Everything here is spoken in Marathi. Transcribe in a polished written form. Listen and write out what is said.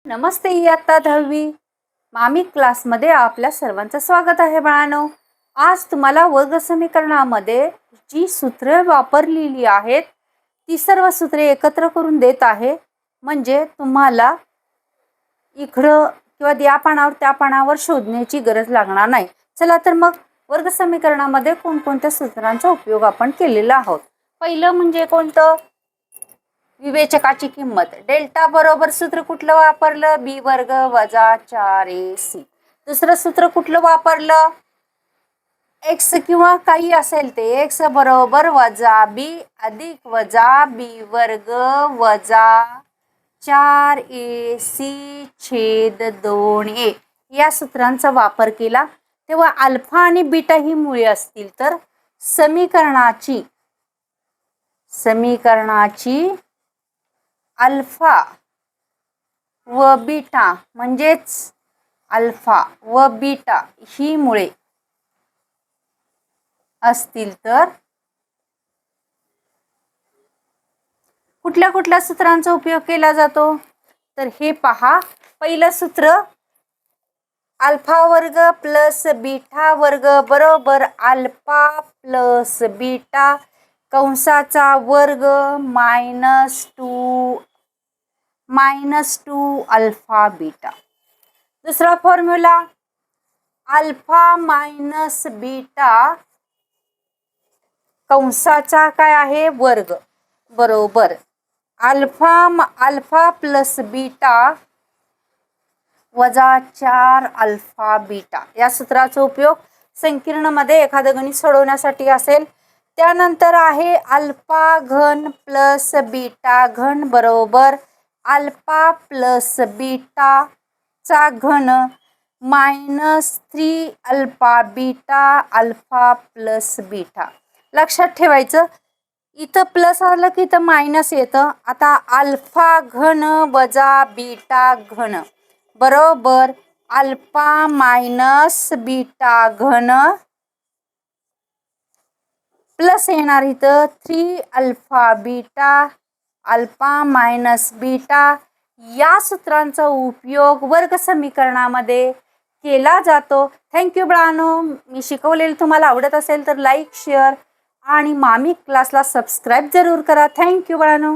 नमस्ते इयत्ता 10वी मामी क्लासमध्ये आपल्या सर्वांचं स्वागत आहे बाळांनो। आज तुम्हाला वर्ग समीकरणामध्ये जी सूत्रे वापरलेली आहेत ती सर्व सूत्रे एकत्र करून देत आहे, म्हणजे तुम्हाला इकडं किंवा या पानावर त्या पानावर शोधण्याची गरज लागणार नाही। चला तर मग वर्ग समीकरणामध्ये कोणकोणत्या सूत्रांचा उपयोग आपण केलेला आहोत। पहिलं म्हणजे कोणतं? विवेचकाची किंमत। डेल्टा बरोबर सूत्र कुठलं वापरलं? बी वर्ग वजा 4ac। दुसरं सूत्र कुठलं वापरलं? एक्स किंवा काही असेल ते एक्स बरोबर वजा बी अधिक वजा बी वर्ग वजा 4ac छेद 2a या सूत्रांचा वापर केला तेव्हा अल्फा आणि बीटा ही मुळे असतील तर समीकरणाची अल्फा व बीटा म्हणजेच अल्फा व बीटा ही मुळे असतील तर कुठल्या सूत्रांचा उपयोग केला जातो? तर हे पहा, पहिलं सूत्र अल्फा वर्ग प्लस बीटा वर्ग बरोबर अल्फा प्लस बीटा कंसाचा वर्ग -2 अल्फा बीटा। दुसरा फॉर्म्युला अल्फा मायनस बीटा कंसाचा काय आहे? वर्ग बरोबर अल्फा प्लस बीटा वजा 4 अल्फा बीटा या सूत्राचा उपयोग संकीर्णमध्ये एखादं गणित सोडवण्यासाठी असेल। त्यानंतर आहे अल्फा घन प्लस बीटा घन बरोबर अल्फा प्लस बीटा चा घन -3 alpha beta alpha plus beta. लक्षात ठेवायचं, इथं प्लस आलं की इथं मायनस येतं। आता अल्फा घन वजा बीटा घन बरोबर अल्फा मायनस बीटा घन प्लस येणार इथं 3 alpha beta alpha minus beta या सूत्रांचा उपयोग वर्ग समीकरणामध्ये केला जातो। थँक्यू बाळांनो। मी शिकवलेलं तुम्हाला आवडत असेल तर लाईक शेअर आणि मामी क्लासला सबस्क्राईब जरूर करा। थँक्यू बाळांनो।